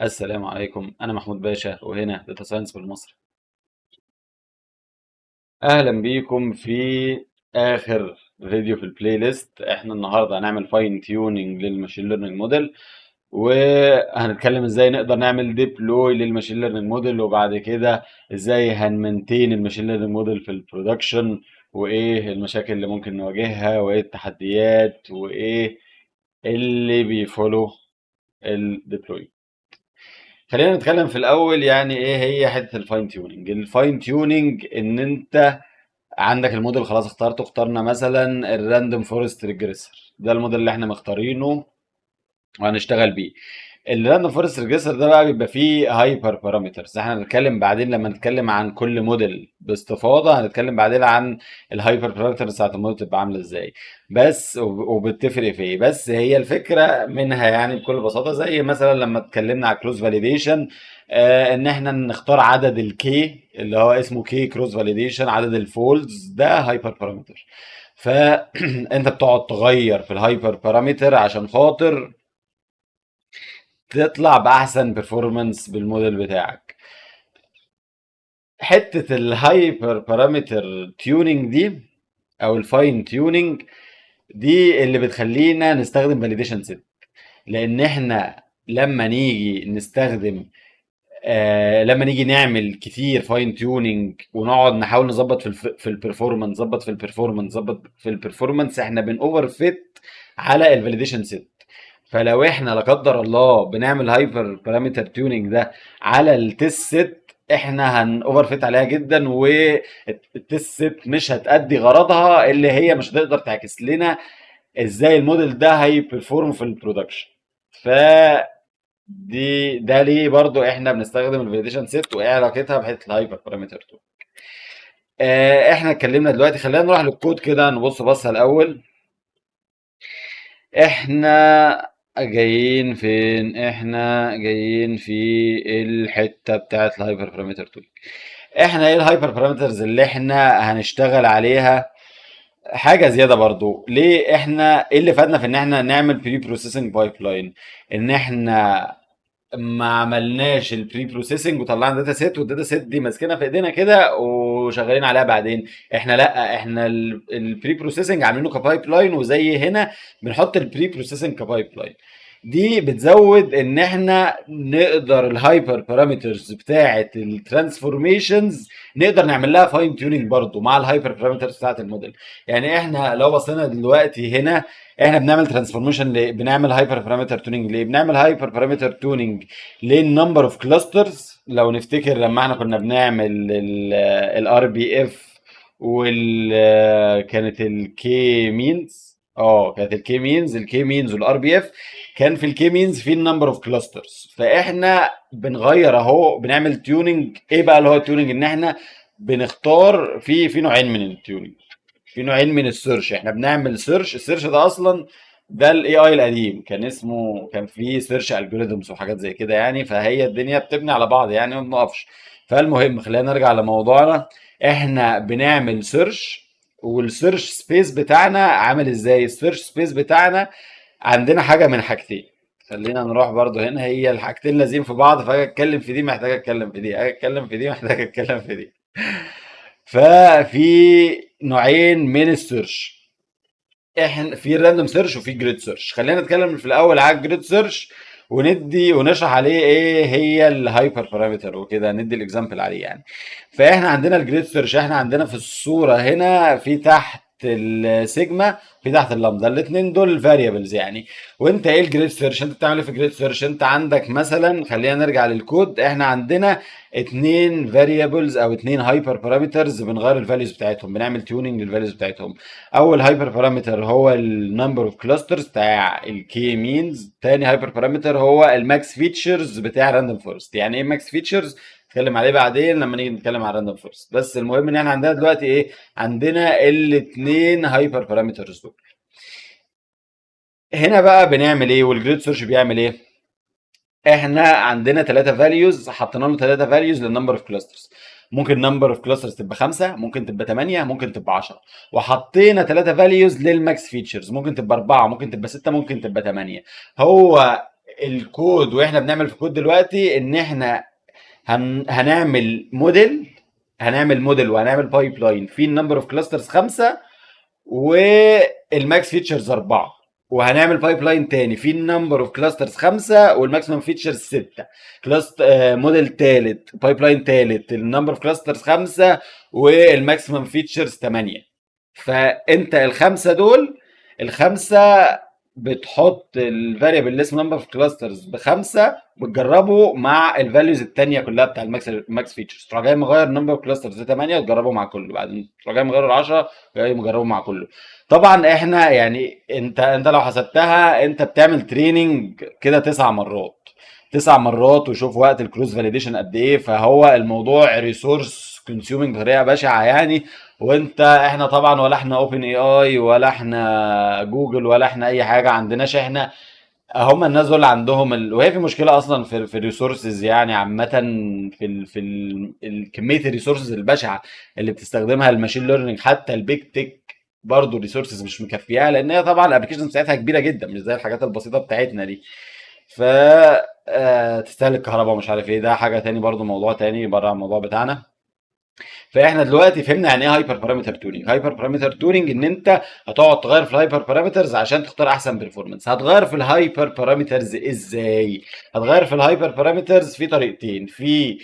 السلام عليكم، أنا محمود باشا وهنا داتا ساينس بالمصري. أهلا بيكم في آخر فيديو في البلاي ليست. احنا النهاردة هنعمل فاين تيوننج للماشين ليرنينج موديل، وهنتكلم ازاي نقدر نعمل ديبلوي للماشين ليرنينج موديل، وبعد كده ازاي هنمنتين الماشين ليرنينج موديل في البرودكشن، وايه المشاكل اللي ممكن نواجهها، وايه التحديات، وايه اللي بيفولو الديبلوي. خلينا نتكلم في الاول، يعني ايه هي حته الفاين تيوننج؟ الفاين تيوننج ان انت عندك الموديل خلاص اخترته. اخترنا مثلا الراندوم فورست ريجريسر، ده الموديل اللي احنا مختارينه وهنشتغل بيه. الراندوم فورست ريجريسر ده بقى بيبقى فيه هايبر بارامترز. احنا هنتكلم بعدين لما نتكلم عن كل موديل باستفاضه، هنتكلم بعدين عن الهايبر بارامترز بتاعت الموديل تبقى عامله ازاي، بس وبتفرق في ايه. بس هي الفكره منها يعني بكل بساطه، زي مثلا لما اتكلمنا على كروس فاليديشن، ان احنا نختار عدد الكي اللي هو اسمه كي كروس فاليديشن، عدد الفولدز ده هايبر بارامتر. فانت بتقعد تغير في الهايبر بارامتر عشان خاطر تطلع باحسن بيرفورمانس بالموديل بتاعك. حته الهايبر بارامتر تيوننج دي او الفاين تيوننج دي اللي بتخلينا نستخدم فاليديشن سيت، لان احنا لما نيجي نستخدم لما نيجي نعمل كتير فاين تيوننج ونقعد نحاول نظبط في البرفورمانس، نظبط في البرفورمانس، نظبط في البرفورمانس، احنا بن اوفر فيت على الفاليديشن سيت. فلو احنا لا قدر الله بنعمل هايبر بارامتر تيوننج ده على التست سيت، احنا هن اوفر فيت عليها جدا، والتست سيت مش هتأدي غرضها، اللي هي مش هتقدر تعكس لنا ازاي الموديل ده هيبرفورم في البرودكشن. ف ده ليه برضو احنا بنستخدم الفاليديشن سيت، وايه علاقتها بحته الهايبر بارامتر 2؟ احنا اتكلمنا دلوقتي، خلينا نروح للكود كده نبص بصها الاول. احنا جايين فين؟ احنا جايين في الحته بتاعت الهايبر بارامتر 2. احنا ايه الهايبر بارامترز اللي احنا هنشتغل عليها؟ حاجه زياده برضو. ليه احنا ايه اللي فادنا في ان احنا نعمل بري بروسيسنج بايب لاين؟ ان احنا ما عملناش البري بروسيسنج وطلعنا داتا سيت، والداتا سيت دي ماسكينها في ايدينا كده وشغالين عليها بعدين. احنا لا، احنا البري بروسيسنج عاملينه كبايب لاين، وزي هنا بنحط البري بروسيسنج كبايب لاين. دي بتزود ان احنا نقدر الهايبر بارامترز بتاعه الترانسفورميشنز نقدر نعمل لها فاين تيوننج برضو مع الهايبر بارامترز بتاعه الموديل. يعني احنا لو بصينا دلوقتي هنا، احنا بنعمل ترانسفورميشن ليه؟ بنعمل هايبر بارامتر تونينج ليه؟ بنعمل هايبر بارامتر تونينج للنمبر اوف كلاسترز. لو نفتكر لما احنا كنا بنعمل الار بي اف، وال كانت الكي مينز، كانت الكي مينز والار بي اف، كان في الكي مينز في النمبر اوف كلاسترز. فاحنا بنغير اهو، بنعمل تيوننج. ايه بقى اللي هو التيوننج؟ ان احنا بنختار في نوعين من التيوننج، في نوعين من السيرش. احنا بنعمل سيرش، السيرش ده اصلا ده الاي اي القديم، كان اسمه، كان فيه سيرش الجوريزمز وحاجات زي كده يعني، فهي الدنيا بتبني على بعض يعني، ما بنقفش. فالمهم خلينا نرجع لموضوعنا. احنا بنعمل سيرش، والسيرش سبيس بتاعنا عامل ازاي؟ السيرش سبيس بتاعنا عندنا حاجه من حاجتين. خلينا نروح برضو هنا، هي الحاجتين لازم في بعض، فاجي اتكلم في دي محتاج اتكلم في دي، اجي اتكلم في دي محتاج اتكلم في دي. ففي نوعين من السيرش. احنا في الراندوم سيرش وفي جريد سيرش. خلينا نتكلم في الاول على الجريد سيرش، وندي ونشرح عليه ايه هي الهايبر بارامتر وكده، ندي الاكزامبل عليه يعني. فاحنا عندنا الجريد سيرش، احنا عندنا في الصوره هنا في تحت السيجما، في تحت اللامدا، الاثنين دول فاريبلز يعني. وانت ايه الجريد سيرش؟ انت بتعمل ايه في الجريد سيرش؟ انت عندك مثلا، خلينا نرجع للكود، احنا عندنا اتنين فاريبلز او اتنين هايبر بارامترز بنغير الفاليوز بتاعتهم، بنعمل تيوننج للفاليوز بتاعتهم. اول هايبر بارامتر هو النمبر اوف كلاسترز بتاع الكي مينز، تاني هايبر بارامتر هو الماكس فيتشرز بتاع راندوم فورست. يعني ايه ماكس فيتشرز؟ نتكلم عليه بعدين لما نيجي نتكلم على راندوم فورست. بس المهم ان احنا عندنا دلوقتي ايه؟ عندنا الاثنين هايبر بارامترز دول. هنا بقى بنعمل ايه والجريد سيرش بيعمل ايه؟ احنا عندنا ثلاثة فاليوز، حطينا له ثلاثة فاليوز للنمبر اوف كلاسترز. ممكن نمبر اوف كلاسترز تبقى 5، ممكن تبقى 8، ممكن تبقى 10. وحطينا ثلاثة فاليوز للماكس فيتشرز، ممكن تبقى 4، ممكن تبقى 6، ممكن تبقى 8. هو الكود واحنا بنعمل في الكود دلوقتي ان احنا هنعمل موديل، وهنعمل بايب لاين في النمبر اوف كلاسترز 5 والماكس فيتشرز 4، وهنعمل بايب لاين تاني في النمبر اوف كلاسترز 5 والماكسيمم فيتشرز 6. موديل تالت، بايب لاين تالت، النمبر اوف كلاسترز 5 والماكسيمم فيتشرز 8. فانت الخمسه دول، الخمسه بتحط الفاريبل اللي اسمه نمبر اوف كلاسترز بخمسه، بتجربه مع الفاليوز التانيه كلها بتاع الماكس فيتشرز، تروح جاي مغير نمبر اوف كلاسترز ل 8 وتجربه مع كله، بعدين تروح جاي مغير ال 10 جاي مجربه مع كله. طبعا احنا يعني انت لو حسبتها انت بتعمل تريننج كده 9 مرات، 9 مرات، وشوف وقت الكروس فاليديشن قد ايه. فهو الموضوع ريسورس كونسيومينج بطريقه بشعه يعني. احنا طبعا ولا احنا اوبن اي اي ولا احنا جوجل ولا احنا اي حاجه، عندناش احنا. هم الناس دول عندهم وهي في مشكله اصلا في الريسورسز يعني عامه، كميه الريسورسز البشعه اللي بتستخدمها الماشين ليرنينج، حتى البيج تك برضه الريسورسز مش مكفياها، لان هي طبعا الابلكيشن بتاعتها كبيره جدا مش زي الحاجات البسيطه بتاعتنا دي. ف تستهلك كهرباء ومش عارف ايه، ده حاجه تاني برضه، موضوع تاني بره الموضوع بتاعنا. فاحنا دلوقتي فهمنا يعني ايه هايبر بارامتر تونينج. هايبر بارامتر تونينج ان انت هتقعد تغير في الهايبر بارامترز عشان تختار احسن بيرفورمانس. هتغير في الهايبر بارامترز ازاي؟ هتغير في الهايبر بارامترز في طريقتين. في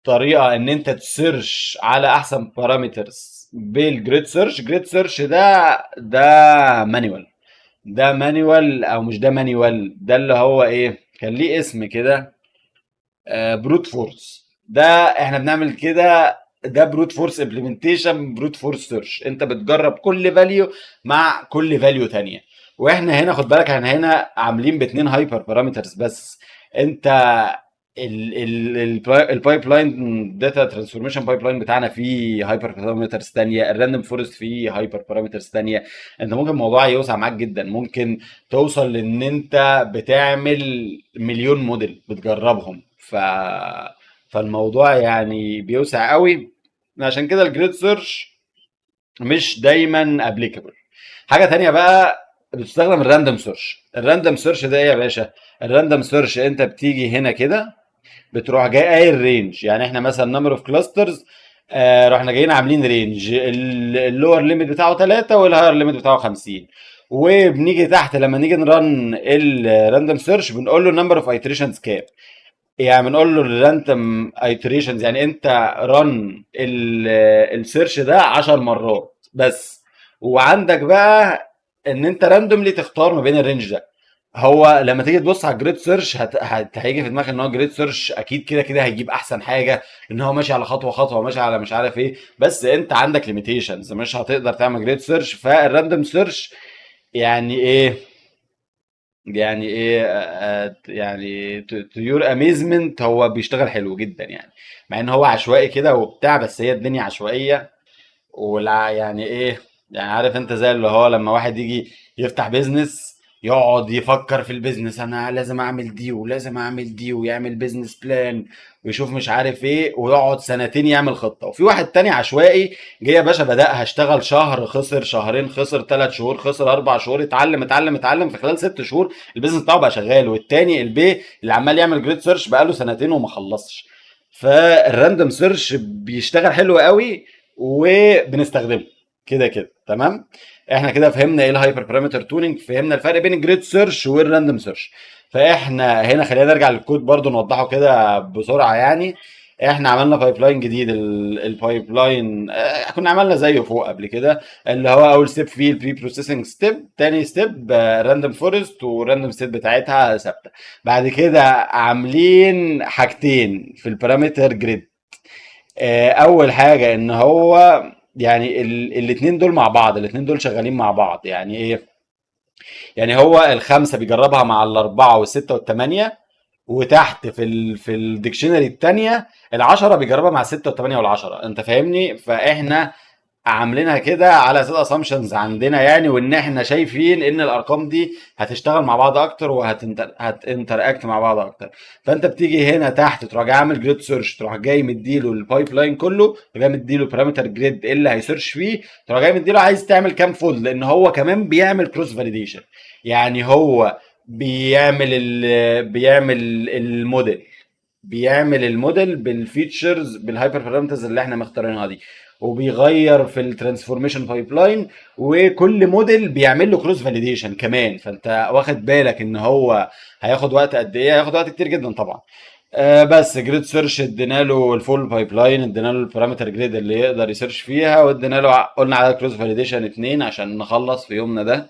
طريقه ان انت تسيرش على احسن بارامترز بالجريد سيرش. جريد سيرش ده مانيوال، ده مانيوال او مش ده مانيوال، ده اللي هو ايه، كان ليه اسم كده، بروت فورس. ده احنا بنعمل كده، ده بروت فورس امبلمنتيشن، بروت فورس سيرش. انت بتجرب كل فاليو مع كل فاليو تانية. واحنا هنا خد بالك، احنا هنا عاملين باتنين هايبر بارامترز بس. انت البايب لاين داتا ترانسفورميشن بايب لاين بتاعنا فيه هايبر بارامترز تانية، الراندوم فورست فيه هايبر بارامترز تانية. انت ممكن الموضوع يوسع معاك جدا، ممكن توصل لان انت بتعمل مليون موديل بتجربهم. فالموضوع يعني بيوسع قوي. عشان كده الجريد سيرش مش دايما ابليكابل. حاجه تانية بقى، بتستخدم الراندوم سيرش. الراندوم سيرش ده ايه يا باشا؟ الراندوم سيرش انت بتيجي هنا كده، بتروح جاي قايل رينج. يعني احنا مثلا نمبر اوف كلاسترز، رحنا جايين عاملين رينج، اللور ليميت بتاعه 3 والهاير ليميت بتاعه 50. وبنيجي تحت لما نيجي نرن الراندوم سيرش بنقول له نمبر اوف ايتريشنز كام. يعني بنقول له الراندوم ايتريشنز، يعني انت رن السيرش ده 10 مرات بس، وعندك بقى ان انت راندوملي تختار ما بين الرينج ده. هو لما تيجي تبص على الجريد سيرش هيجي في دماغك ان هو جريد سيرش اكيد كده كده هيجيب احسن حاجه، ان هو ماشي على خطوه خطوه، ماشي على مش عارف ايه. بس انت عندك ليميتيشنز، مش هتقدر تعمل جريد سيرش. فالراندوم سيرش يعني ايه؟ يعني ايه يعني تو يور اميزمنت هو بيشتغل حلو جدا يعني، مع ان هو عشوائي كده وبتاع، بس هي الدنيا عشوائيه. ولا يعني ايه، يعني عارف انت زي اللي هو لما واحد يجي يفتح بيزنس يقعد يفكر في البيزنس، انا لازم اعمل دي ولازم اعمل دي، ويعمل بيزنس بلان ويشوف مش عارف ايه، ويقعد سنتين يعمل خطة. وفي واحد تاني عشوائي جه يا باشا بدأها، اشتغل شهر خسر، شهرين خسر، 3 شهور خسر، 4 شهور اتعلم اتعلم اتعلم، في خلال 6 شهور البيزنس بتاعه بقى شغال. والتاني البي اللي عمال يعمل جريد سيرش بقاله سنتين وما خلصش. فالراندوم سيرش بيشتغل حلو قوي وبنستخدمه كده كده تمام. احنا كده فهمنا ايه الهايبر بارامتر تونينج، فهمنا الفرق بين الجريد سيرش والراندوم سيرش. فاحنا هنا خلينا نرجع للكود برضو نوضحه كده بسرعه يعني. احنا عملنا بايب لاين جديد، البايب لاين كنا عملنا زيه فوق قبل كده، اللي هو اول ستيب فيه البري بروسيسنج ستيب، تاني ستيب راندوم فورست وراندوم ستيب بتاعتها ثابته. بعد كده عاملين حاجتين في البارامتر جريد. اول حاجه ان هو يعني الاثنين دول مع بعض، الاثنين دول شغالين مع بعض. يعني ايه؟ يعني هو الخمسه بيجربها مع الاربعه والسته والثمانيه، وتحت في الديكشنري الثانيه العشرة بيجربها مع السته والثمانيه والعشرة. انت فاهمني؟ فاحنا عاملينها كده على اساس اسامبشنز عندنا يعني، وان احنا شايفين ان الارقام دي هتشتغل مع بعض اكتر هتنتراكت مع بعض اكتر. فانت بتيجي هنا تحت تروح جاي عامل جريد سيرش، تروح جاي مديله البايب لاين كله، تروح جاي مديله بارامتر جريد اللي هيسيرش فيه، تروح جاي مديله عايز تعمل كام فولد، لان هو كمان بيعمل كروس فاليديشن. يعني هو بيعمل الموديل، بيعمل الموديل بالفيتشرز بالهايبر بارامترز اللي احنا مختارينها دي، وبيغير في الترانسفورميشن بايب لاين، وكل موديل بيعمل له كروس فاليديشن كمان. فانت واخد بالك ان هو هياخد وقت قد ايه؟ هياخد وقت كتير جدا طبعا. بس جريد سيرش ادينا له الفول بايب لاين، ادينا له البارامتر جريد اللي يقدر يسيرش فيها، وادينا له قلنا على كروس فاليديشن 2 عشان نخلص في يومنا ده،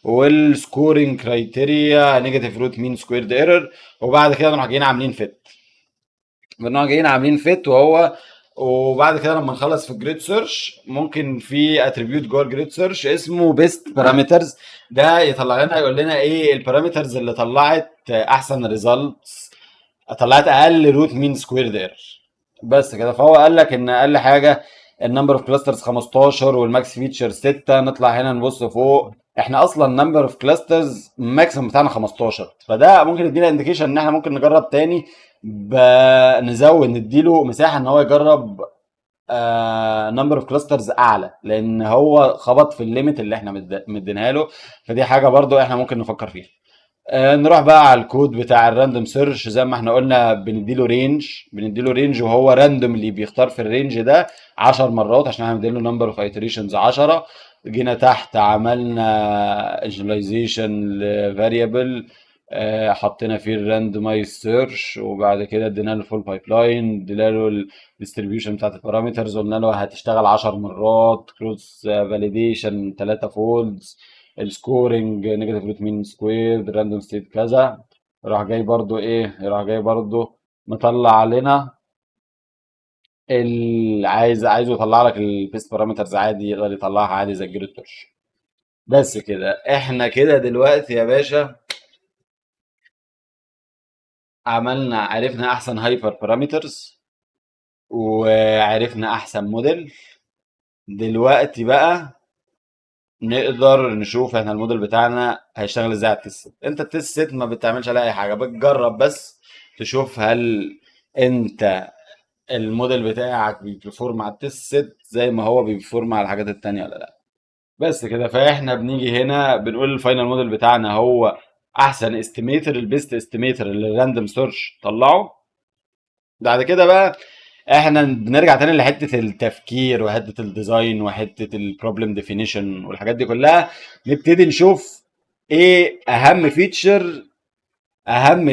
والسكورنج كرايتيريا نيجاتيف روت مين سكويرد ايرور. وبعد كده نروح جايين عاملين فيت، بنروح جايين عاملين فيت وهو. وبعد كده لما نخلص في الجريد سيرش ممكن في اتريبيوت جوه الجريد سيرش اسمه بيست بارامترز، ده يطلع لنا يقول لنا ايه البارامترز اللي طلعت احسن ريزلتس، طلعت اقل روت مين سكويرد ايرور. بس كده. فهو قال لك ان اقل حاجه النمبر اوف كلاسترز 15 والماكس فيتشر 6. نطلع هنا نبص فوق، احنا اصلا نمبر اوف كلاسترز ماكسيمم بتاعنا 15، فده ممكن يدينا انديكيشن ان احنا ممكن نجرب تاني، نزود نديله مساحه ان هو يجرب نمبر اوف كلاسترز اعلى، لان هو خبط في الليميت اللي احنا مدينها له. فدي حاجه برضو احنا ممكن نفكر فيها. نروح بقى على الكود بتاع الراندوم سيرش. زي ما احنا قلنا بنديله رينج وهو راندوملي بيختار في الرينج ده 10 مرات عشان احنا مديله نمبر اوف ايتريشنز 10. جينا تحت عملنا initialization لفاريبل، حطينا فيه الراندومايز سيرش، وبعد كده ادينا له الفول بايب لاين، ادينا له الديستريبيوشن بتاعت البارامترز، قلنا له هتشتغل 10 مرات، كروس فاليديشن 3 فولدز، السكورنج نيجاتيف روت مين سكوير، راندوم ستيت كذا. راح جاي برضو مطلع علينا عايزه يطلع لك البيست بارامترز عادي، يقدر يطلعها عادي زي الجريد سيرش. بس كده احنا كده دلوقتي يا باشا عرفنا احسن هايبر بارامترز، وعرفنا احسن موديل. دلوقتي بقى نقدر نشوف احنا الموديل بتاعنا هيشتغل ازاي على التست سيت. انت التست سيت ما بتعملش عليها اي حاجه، بتجرب بس تشوف هل انت الموديل بتاعك بيبرفورم على التست سيت زي ما هو بيبرفورم على الحاجات التانية ولا لا. بس كده. فاحنا بنيجي هنا بنقول الفاينل موديل بتاعنا هو احسن استيميتر، البيست استيميتر اللي الراندوم سيرش طلعه. بعد كده بقى احنا بنرجع تاني لحته التفكير وحته الديزاين وحته البروبلم ديفينيشن والحاجات دي كلها. نبتدي نشوف ايه اهم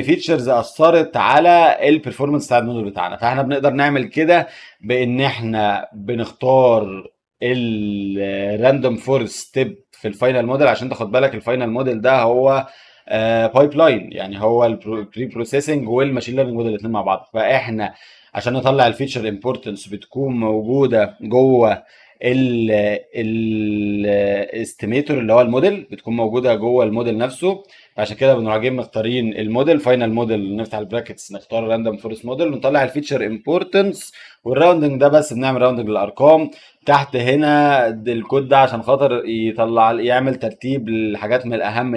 فيتشرز اثرت على البرفورمانس بتاع الموديل بتاعنا. فاحنا بنقدر نعمل كده بان احنا بنختار الراندوم فورست ستيب في الفاينل موديل، عشان تاخد بالك الفاينل موديل ده هو بايب لاين، يعني هو البري بروسيسنج والماشين ليرنينج موديل الاثنين مع بعض. فاحنا عشان نطلع الفيتشر امبورتنس بتكون موجوده جوه الاستيميتور اللي هو الموديل، بتكون موجوده جوه الموديل نفسه. عشان كده بنروح جايين مختارين الموديل فاينل موديل، نفتح البراكتس نختار راندوم فورست موديل ونطلع الفيتشر امبورتنس. والراوندنج ده بس بنعمل راوندنج للارقام تحت هنا. الكود ده عشان خاطر يعمل ترتيب الحاجات من الاهم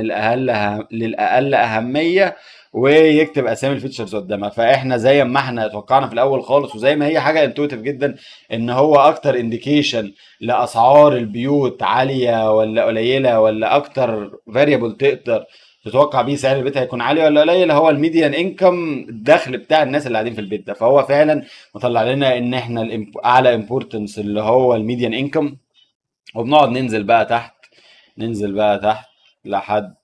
للاقل اهميه، ويكتب اسامي الفيتشرز قدامها. فاحنا زي ما احنا توقعنا في الاول خالص، وزي ما هي حاجه انتويتيف جدا، ان هو اكتر انديكيشن لاسعار البيوت عاليه ولا قليله، ولا اكتر فاريبل تقدر تتوقع بيه سعر البيت هيكون عالي ولا قليل، هو الميديان انكم، الدخل بتاع الناس اللي قاعدين في البيت ده. فهو فعلا مطلع لنا ان احنا اعلى امبورتنس اللي هو الميديان انكم. وبنقعد ننزل بقى تحت لحد،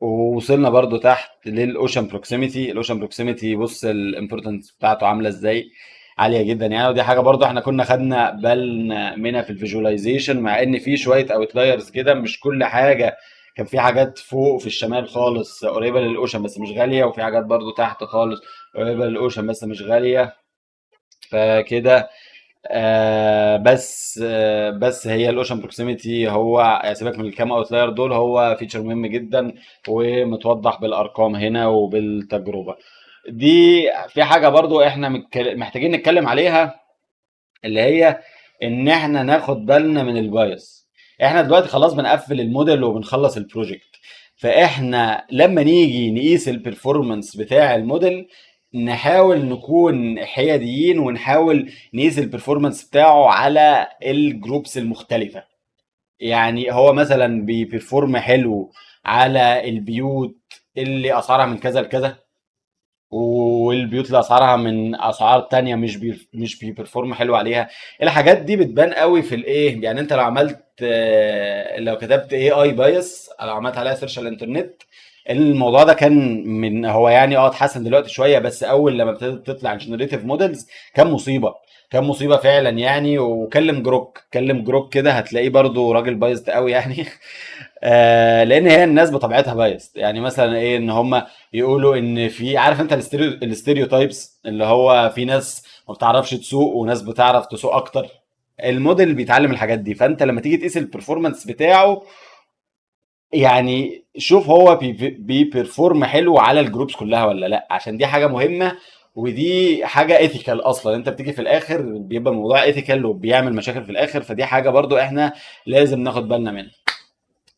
ووصلنا برضو تحت للاوشن بروكسيميتي. الاوشن بروكسيميتي بص الامبورتنس بتاعته عامله ازاي، عاليه جدا يعني. ودي حاجه برضو احنا كنا خدنا بالنا منها في الفيجواليزيشن، مع ان في شويه اوتلايرز كده، مش كل حاجه. كان في حاجات فوق في الشمال خالص قريبه للاوشن بس مش غاليه، وفي حاجات برضو تحت خالص قريبه للاوشن بس مش غاليه. فكده بس هي الاوشن بروكسيميتي هو سيبك من الكام اوتلاير دول، هو فيتشر مهم جدا ومتوضح بالارقام هنا وبالتجربه دي. في حاجه برضو احنا محتاجين نتكلم عليها، اللي هي ان احنا ناخد بالنا من البايس. احنا دلوقتي خلاص بنقفل الموديل وبنخلص البروجكت، فاحنا لما نيجي نقيس البرفورمانس بتاع الموديل نحاول نكون حياديين، ونحاول نقيس البرفورمانس بتاعه على الجروبس المختلفة. يعني هو مثلا بيبرفورم حلو على البيوت اللي اسعارها من كذا لكذا، والبيوت اللي اسعارها من اسعار تانية مش بيبرفورم حلو عليها. الحاجات دي بتبان قوي في الايه، يعني انت لو عملت لو كتبت اي اي بايس، لو عملت عليها سيرش على الانترنت، الموضوع ده كان من هو يعني اتحسن دلوقتي شويه، بس اول لما ابتدت تطلع الجنريتيف مودلز كان مصيبه، كان مصيبه فعلا يعني. وكلم جروك، كلم جروك كده هتلاقيه برضو راجل بايظ قوي يعني. لان هي الناس بطبيعتها بايظ، يعني مثلا ايه ان هم يقولوا ان في، عارف انت الاستيريو تايبس، اللي هو في ناس ما بتعرفش تسوق وناس بتعرف تسوق اكتر. الموديل بيتعلم الحاجات دي، فانت لما تيجي تقيس البرفورمانس بتاعه، يعني شوف هو بيبرفورم حلو على الجروبس كلها ولا لا، عشان دي حاجه مهمه. ودي حاجه ايثيكال اصلا، انت بتيجي في الاخر بيبقى الموضوع ايثيكال وبيعمل مشاكل في الاخر، فدي حاجه برضو احنا لازم ناخد بالنا منها.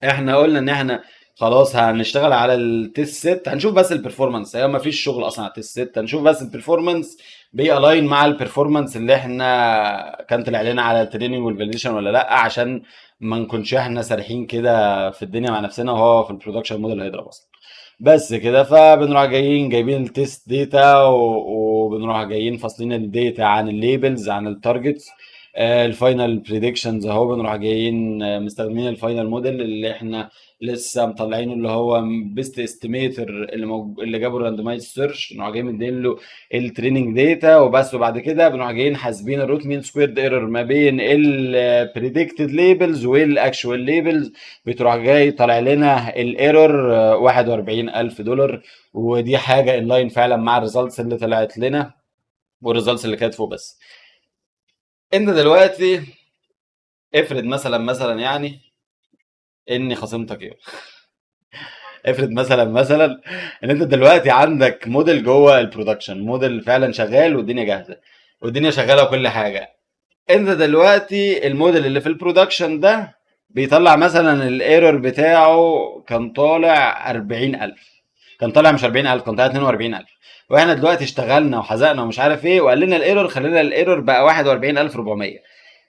احنا قلنا ان احنا خلاص هنشتغل على التيست ست، هنشوف بس البرفورمانس، هي ما فيش شغل اصلا على التيست ست، هنشوف بس البرفورمانس بيالاين مع البرفورمانس اللي احنا كان طلع لنا على التريننج والفاليديشن ولا لا، عشان ما نكونش احنا سارحين كده في الدنيا مع نفسنا وهو في البرودكشن موديل هيضرب اصلا. بس كده، فبنروح جايين جايبين التيست داتا وبنروح جايين فاصلين الداتا عن الليبلز عن التارجتس. الفاينل بريدكشنز اهو، بنروح جايين مستخدمين الفاينل موديل اللي احنا لسه مطلعينه، اللي هو بيست استيميتر اللي جابه الراندمايز سيرش، نروح جايين مدين له التريننج داتا وبس. وبعد كده بنروح جايين حاسبين الروت مين سكويرد ايرور ما بين البريدكتد ليبلز والاكشوال ليبلز، بتروح جاي طالع لنا الايرور $41,000. ودي حاجه انلاين فعلا مع الريزلتس اللي طلعت لنا والريزلتس اللي كانت فوق. بس انت دلوقتي افرض مثلا يعني اني خصمتك ايه، افرض مثلا ان انت دلوقتي عندك موديل جوه البرودكشن، موديل فعلا شغال والدنيا جاهزه والدنيا شغاله وكل حاجه. انت دلوقتي الموديل اللي في البرودكشن ده بيطلع مثلا الايرور بتاعه كان طالع 40,000، كان طالع مش 40,000، كان طالع 42,000. واحنا دلوقتي اشتغلنا وحزقنا ومش عارف ايه وقال لنا الايرور، خلينا الايرور بقى 41,400.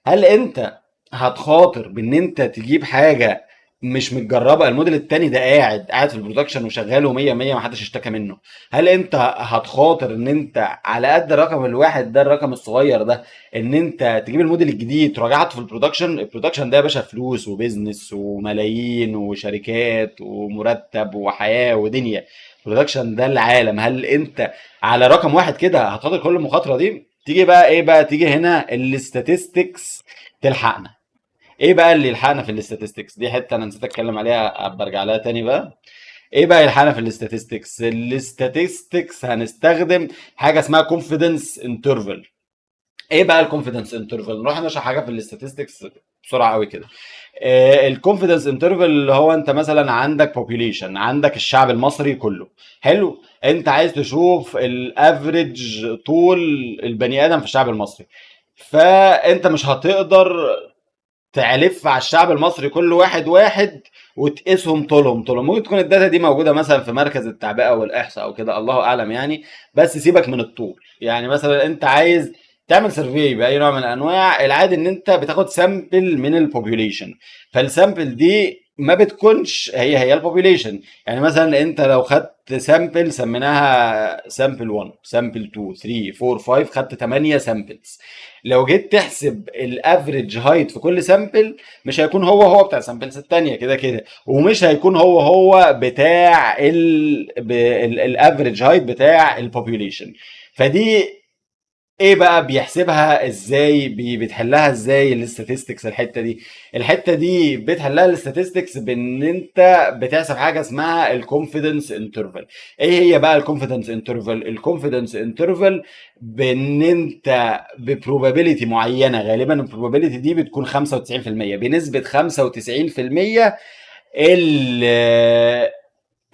هل انت هتخاطر بان انت تجيب حاجه مش متجربه؟ الموديل التاني ده قاعد في البرودكشن وشغال و100 100 ما حدش اشتكى منه. هل انت هتخاطر ان انت على قد الرقم الواحد ده، الرقم الصغير ده، ان انت تجيب الموديل الجديد تراجعته في البرودكشن؟ البرودكشن ده يا باشا فلوس وبيزنس وملايين وشركات ومرتب وحياه ودنيا. البرودكشن ده العالم. هل انت على رقم واحد كده هتخاطر كل المخاطره دي؟ تيجي بقى ايه بقى، تيجي هنا الاستاتستكس تلحقنا. ايه بقى اللي يلحقنا في الاستاتستكس دي؟ حته انا نسيت اتكلم عليها، برجع لها تاني بقى. ايه بقى يلحقنا في الاستاتستكس؟ الاستاتستكس هنستخدم حاجه اسمها كونفيدنس انترفال. ايه بقى الكونفيدنس انترفال؟ نروح نشرح حاجه في الاستاتستكس بسرعه قوي كده. الكونفيدنس انترفال اللي هو انت مثلا عندك population، عندك الشعب المصري كله، حلو، انت عايز تشوف الافريج طول البني ادم في الشعب المصري. فانت مش هتقدر تلف على الشعب المصري كل واحد واحد وتقيسهم طولهم. ممكن تكون الداتا دي موجوده مثلا في مركز التعبئه والاحصاء او كده، الله اعلم يعني. بس سيبك من الطول، يعني مثلا انت عايز تعمل سيرفي باي نوع من الانواع، العادي ان انت بتاخد سامبل من البوبيوليشن، فالسامبل دي ما بتكونش هي البوبيوليشن. يعني مثلا انت لو خدت سامبل سميناها سامبل 1 سامبل 2 3 4 5، خدت 8 سامبلز، لو جيت تحسب الافريج هايت في كل سامبل مش هيكون هو بتاع السامبلز التانية كده كده، ومش هيكون هو بتاع الافريج هايت بتاع البوبيوليشن. فدي ايه بقى بيحسبها ازاي، بتحلها ازاي الاستاتستكس؟ الحته دي بتحلها الاستاتستكس بان انت بتحسب حاجه اسمها الكونفيدنس انترفال. ايه هي بقى الكونفيدنس انترفال؟ الكونفيدنس انترفال بان انت ببروبابيلتي معينه، غالبا البروبابيلتي دي بتكون 95%، بنسبه 95% ال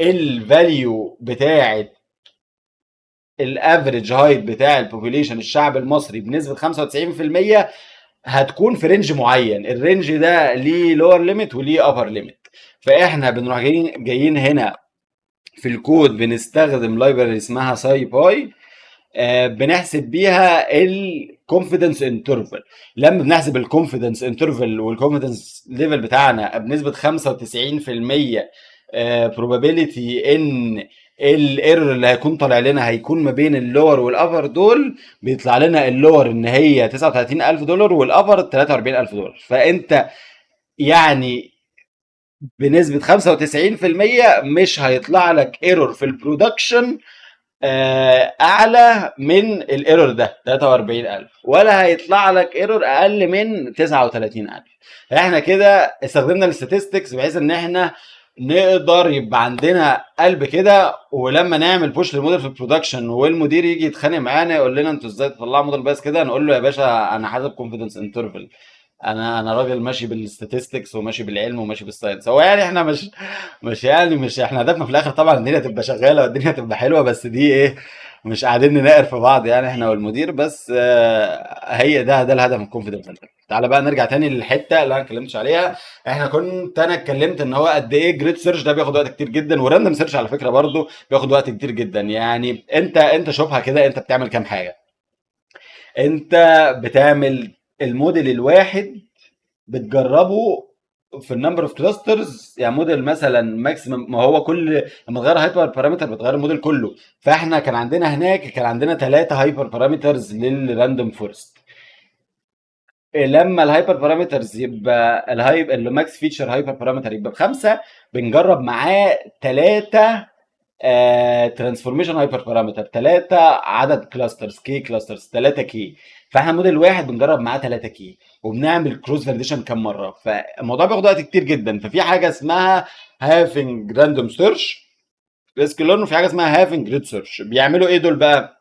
الفاليو بتاعه الافريج هايت بتاع البوبوليشن الشعب المصري بنسبه 95% هتكون في رينج معين. الرينج ده ليه لور ليميت وليه ابر ليميت. فاحنا بنروح جايين هنا في الكود بنستخدم لايبرري اسمها ساي باي، بنحسب بيها الكونفيدنس انترفال. لما بنحسب الكونفيدنس انترفال والكونفيدنس ليفل بتاعنا بنسبه 95% probability ان الايرور اللي هيكون طالع لنا هيكون ما بين اللور والابر دول، بيطلع لنا اللور ان هي $39,000 والابر $43,000. فانت يعني بنسبة 95% مش هيطلع لك ايرور في البرودكشن اعلى من الايرور ده 43,000، ولا هيطلع لك ايرور اقل من 39,000. احنا كده استخدمنا الاستاتستكس بحيث ان احنا نقدر يبقى عندنا قلب كده، ولما نعمل بوش للموديل في البرودكشن والمدير يجي يتخانق معانا يقول لنا انتوا ازاي تطلعوا موديل بس كده، نقول له يا باشا انا حاسب كونفيدنس انترفال، انا راجل ماشي بالستاتستكس وماشي بالعلم وماشي بالساينس. هو يعني احنا مش احنا هدفنا في الاخر طبعا الدنيا تبقى شغاله والدنيا تبقى حلوه، بس دي ايه، مش قاعدين نناقر في بعض يعني احنا والمدير بس. هي ده الهدف من الكونفيدنس سنتر. تعالى بقى نرجع تاني للحته اللي انا اتكلمتش عليها. انا اتكلمت ان هو قد ايه جريد سيرش ده بياخد وقت كتير جدا، وراندوم سيرش على فكره برضو بياخد وقت كتير جدا. يعني انت شوفها كده، انت بتعمل كام حاجه. انت بتعمل الموديل الواحد بتجربه في النمبر اوف كلاسترز، يعني موديل مثلا ماكسيمم، ما هو كل لما تغير هايبر بارامتر بتغير الموديل كله. فاحنا كان عندنا 3 هايبر بارامترز للراندوم فورست. لما الهايبر بارامترز يبقى الهايب الماكس فيتشر هايبر بارامتر يبقى ب5، بنجرب معاه 3 ترانسفورميشن هايبر بارامتر، 3 عدد كلاسترز كي كلاسترز 3 كي. فاحنا موديل واحد بنجرب معاه 3 كي، وبنعمل كروس فاليديشن كام مره، فالموضوع بياخد وقت كتير جدا. ففي حاجه اسمها هافنج راندوم سيرش ريسك ليرن، وفي حاجه اسمها هافنج جريد سيرش. بيعملوا ايه دول بقى؟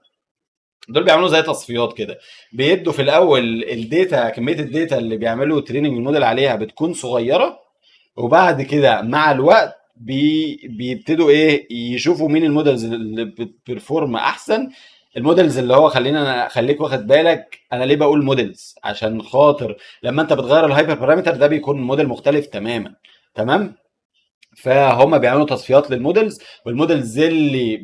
دول بيعملوا زي تصفيات كده. بيدوا في الاول الداتا، كميه الداتا اللي بيعملوا تريننج الموديل عليها بتكون صغيره، وبعد كده مع الوقت بيبتدوا ايه يشوفوا مين المودلز اللي بتبرفورم احسن. المودلز اللي هو خليك واخد بالك انا ليه بقول مودلز، عشان خاطر لما انت بتغير الهايبر بارامتر ده بيكون موديل مختلف تماما. تمام. فهم بيعملوا تصفيات للمودلز، والمودلز اللي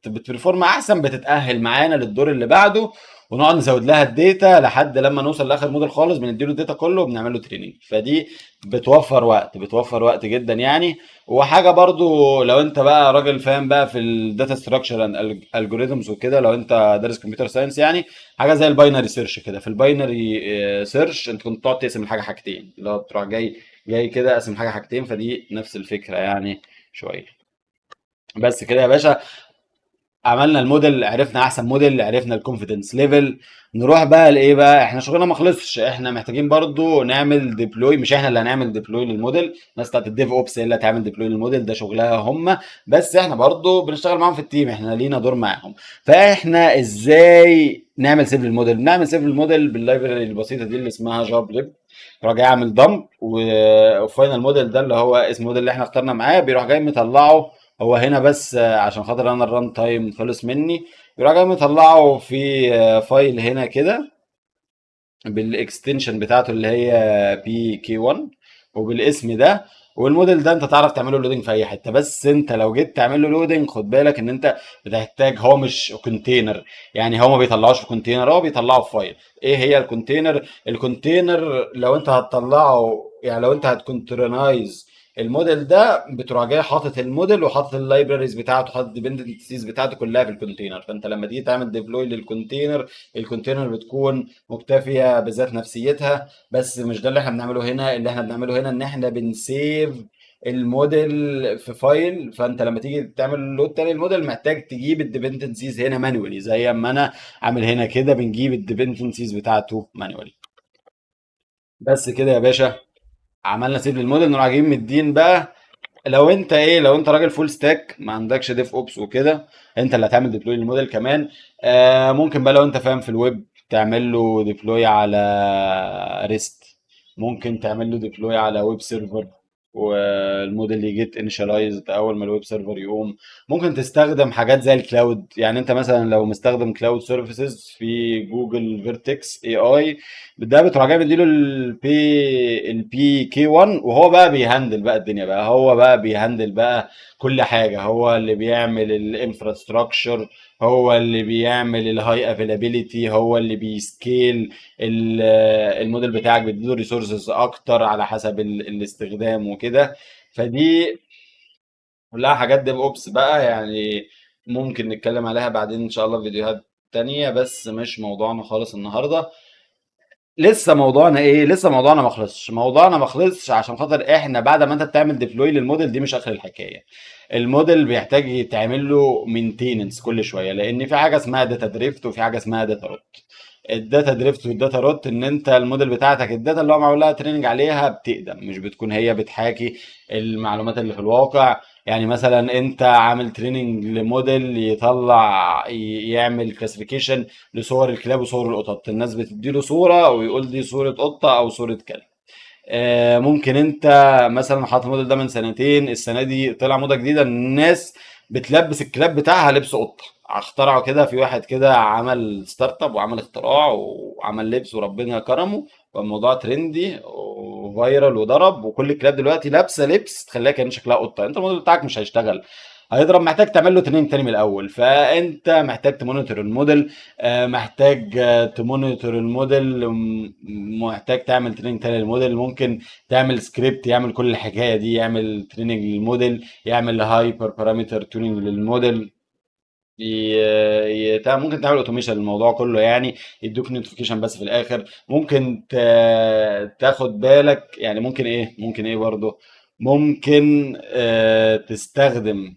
بتبرفورم احسن بتتاهل معانا للدور اللي بعده، ونقعد نزود لها الداتا لحد لما نوصل لاخر موديل خالص بنديله الداتا كله وبنعمل له تريننج. فدي بتوفر وقت جدا يعني. وحاجه برضو لو انت بقى راجل فاهم بقى في الداتا ستراكشر اند الجوريزمز وكده، لو انت دارس كمبيوتر ساينس يعني، حاجه زي الباينري سيرش كده. في الباينري سيرش انت كنت تقعد تقسم الحاجه حاجتين، اللي هو بتروح جاي كده اقسم حاجه حاجتين، فدي نفس الفكره يعني شويه. بس كده يا باشا، عملنا الموديل، عرفنا احسن موديل، عرفنا الكونفيدنس ليفل. نروح بقى لايه بقى؟ احنا شغلنا ما خلصش، احنا محتاجين برضو نعمل ديبلوي. مش احنا اللي هنعمل ديبلوي للموديل، الناس بتاعت الديف اوبس هي اللي هتعمل ديبلوي للموديل، ده شغلها هم. بس احنا برضو بنشتغل معاهم في التيم، احنا لينا دور معاهم. فاحنا ازاي نعمل سيف للموديل؟ بنعمل سيف للموديل باللايبراري البسيطه دي اللي اسمها جاب ليب. يروح جاي عامل دمب، وفاينل موديل ده اللي هو اسم الموديل اللي احنا اخترنا معاه بيروح جاي مطلعه. هو هنا بس عشان خاطر انا الران تايم خلص مني، يروح جاي مطلعه في فايل هنا كده بالاكستنشن بتاعته اللي هي بي كي 1 وبالاسم ده. والموديل ده انت تعرف تعمله لودنج في اي حته، بس انت لو جيت تعمل له لودنج خد بالك ان انت بتحتاج، هو مش كونتينر، يعني هو ما بيطلعوش في كونتينر، هو بيطلعه في فايل. ايه هي الكونتينر؟ الكونتينر لو انت هتطلعه، يعني لو انت هتكونترنايز الموديل ده، بتروح جاي حاطط الموديل وحاطط اللايبراريز بتاعته، حاطط الديبندنسيز بتاعته كلها في الكونتينر. فانت لما تيجي تعمل ديبلوي للكونتينر، الكونتينر بتكون مكتفيه بذات نفسيتها. بس مش ده اللي احنا بنعمله هنا. اللي احنا بنعمله هنا ان احنا بنسيف الموديل في فايل. فانت لما تيجي تعمل لود تاني الموديل محتاج تجيب الديبندنسيز هنا مانوالي، زي ما انا عامل هنا كده بنجيب الديبندنسيز بتاعته مانوالي. بس كده يا باشا، عملنا سيف للموديل. نروح جايين مدين بقى، لو انت راجل فول ستاك ما عندكش ديف اوبس وكده، انت اللي هتعمل ديبلوي للموديل كمان. ممكن بقى لو انت فاهم في الويب تعمل له ديبلوي على ريست، ممكن تعمل له ديبلوي على ويب سيرفر، والموديل يجيت انيشاليزد اول ما الويب سيرفر يقوم. ممكن تستخدم حاجات زي الكلاود، يعني انت مثلا لو مستخدم كلاود سيرفيسز في جوجل فيرتكس اي اي، ده بتروح جاي مديله البي كي 1، وهو بقى بيهندل بقى الدنيا بقى، هو بقى بيهندل بقى كل حاجه. هو اللي بيعمل الانفراستراكشر، هو اللي بيعمل الهاي افيلابيليتي، هو اللي بيسكيل الموديل بتاعك، بيديله ريسورسز اكتر على حسب الاستخدام وكده. فدي كلها حاجات ديف اوبس بقى يعني. ممكن نتكلم عليها بعدين ان شاء الله في فيديوهات تانية، بس مش موضوعنا خالص النهارده. لسه موضوعنا ايه؟ لسه موضوعنا ما خلصش. موضوعنا ما خلصش عشان خاطر احنا بعد ما انت بتعمل ديبلوي للموديل دي مش اخر الحكايه. الموديل بيحتاج يتعمل له مينتيننس كل شويه، لان في حاجه اسمها داتا دريفت وفي حاجه اسمها داتا روت. الداتا دريفت والداتا روت ان انت الموديل بتاعتك الداتا اللي هو معمول لها تريننج عليها بتقدم، مش بتكون هي بتحاكي المعلومات اللي في الواقع. يعني مثلا انت عامل تريننج لموديل يطلع يعمل كلاسيفيكيشن لصور الكلاب وصور القطط، الناس بتديله صورة ويقول دي صورة قطة او صورة كلب. ممكن انت مثلا حاطط الموديل ده من سنتين، السنه دي طلع موضه جديده، الناس بتلبس الكلاب بتاعها لبس قطه. اخترعوا كده، في واحد كده عمل ستارت اب وعمل اختراع وعمل لبس وربنا كرمه، والموضوع ترندي وفايرال وضرب، وكل الكلاب دلوقتي لابسه لبس تخليها كأن شكلها قطه. انت الموديل بتاعك مش هيشتغل، هيضرب، محتاج تعمل له تريننج تاني من الاول. فانت محتاج تمونيتور الموديل، محتاج تمونيتور الموديل، محتاج تعمل تريننج تاني للموديل. ممكن تعمل سكريبت يعمل كل الحكايه دي، يعمل تريننج للموديل، يعمل هايبر بارامتر تونينج للموديل، ممكن تعمل اوتوميشن للموضوع كله يعني، يدوك نوتيفيكيشن بس في الاخر. ممكن تاخد بالك يعني. ممكن ايه برضه، ممكن تستخدم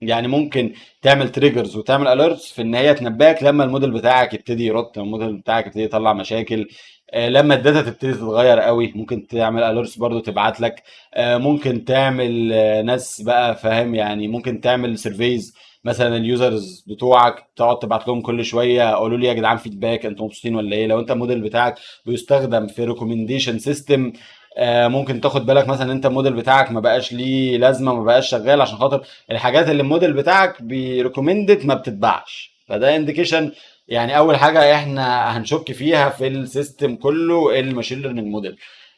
يعني، ممكن تعمل تريجرز وتعمل اليرتس في ان هي تنبهك لما الموديل بتاعك يبتدي يرد، لما الموديل بتاعك يبتدي يطلع مشاكل، لما الداتا تبتدي تتغير قوي ممكن تعمل اليرتس برضو تبعت لك. ممكن تعمل ناس بقى فاهم يعني، ممكن تعمل سيرفيز مثلا اليوزرز بتوعك، تقعد تبعت لهم كل شويه قولوا لي يا جدعان فيدباك، انتوا مبسوطين ولا ايه؟ لو انت الموديل بتاعك بيستخدم في ريكومنديشن سيستم، ممكن تاخد بالك مثلا انت الموديل بتاعك ما بقاش ليه لازمه، ما بقاش شغال، عشان خاطر الحاجات اللي الموديل بتاعك بيريكومندد ما بتتباعش. فده انديكيشن يعني. اول حاجه احنا هنشك فيها في السيستم كله الماشين ليرنينج موديل،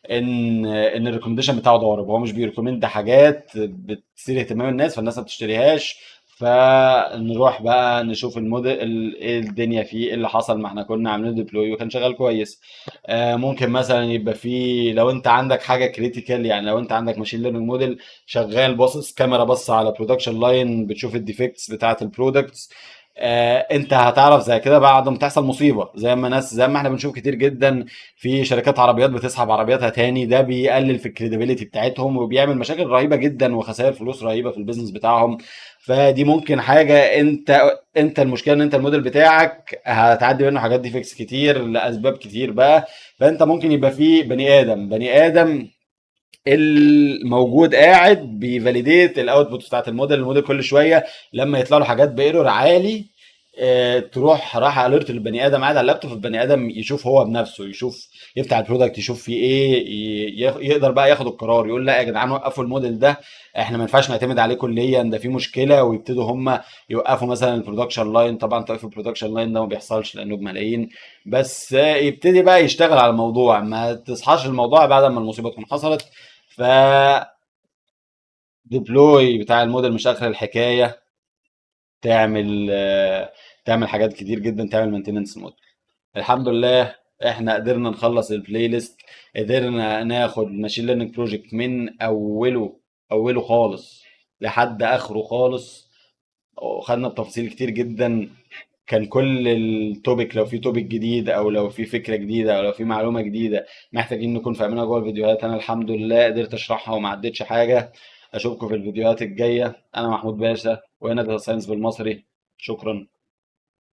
ان الريكومنديشن بتاعه ضارب، هو مش بيريكومند حاجات بتثير اهتمام الناس فالناس ما بتشتريهاش. فنروح بقى نشوف الموديل ايه الدنيا فيه، ايه اللي حصل، ما احنا كنا عاملين ديبلوي وكان شغال كويس. ممكن مثلا يبقى فيه، لو انت عندك حاجه كريتيكال يعني، لو انت عندك ماشين ليرنينج موديل شغال باصص كاميرا بص على برودكشن لاين بتشوف الديفكتس بتاعه البرودكتس، انت هتعرف زي كده بعد ما تحصل مصيبه، زي ما احنا بنشوف كتير جدا في شركات عربيات بتسحب عربياتها تاني، ده بيقلل في الكريديبيليتي بتاعتهم وبيعمل مشاكل رهيبه جدا وخسائر فلوس رهيبه في البيزنس بتاعهم. فدي ممكن حاجه، انت المشكله ان انت الموديل بتاعك هتعدي منه حاجات ديفكتس كتير لاسباب كتير بقى. فانت ممكن يبقى فيه بني ادم الموجود قاعد بيفاليديت الاوتبوت بتاعت الموديل. الموديل كل شويه لما يطلع له حاجات بايرور عالي، تروح راح اليرت للبني ادم قاعد على اللابتوب، البني ادم يشوف هو بنفسه، يشوف يفتح البرودكت يشوف فيه ايه، يقدر بقى ياخد القرار، يقول لا يا جدعان وقفوا الموديل ده، احنا ما ينفعش نعتمد عليه كليا، ده في مشكله، ويبتدوا هم يوقفوا مثلا البرودكشن لاين. طبعا توقيف البرودكشن لاين ده ما بيحصلش لانه بملايين، بس يبتدي بقى يشتغل على الموضوع، ما تصحاش الموضوع بعد ما المصيبه تكون حصلت. ف ديبلوي بتاع الموديل مش اخر الحكايه، تعمل تعمل حاجات كتير جدا، تعمل مينتيننس موديل. الحمد لله احنا قدرنا نخلص البلاي ليست، قدرنا ناخد ماشين ليرنينج بروجكت من اوله خالص لحد اخره خالص، وخدنا بتفاصيل كتير جدا. كان كل التوبيك، لو في توبيك جديد او لو في فكره جديده او لو في معلومه جديده محتاجين نكون فاهمينها جوه الفيديوهات، انا الحمد لله قدرت اشرحها وما عدتش حاجه. اشوفكم في الفيديوهات الجايه. انا محمود باشا، وهنا داتا ساينس بالمصري. شكرا.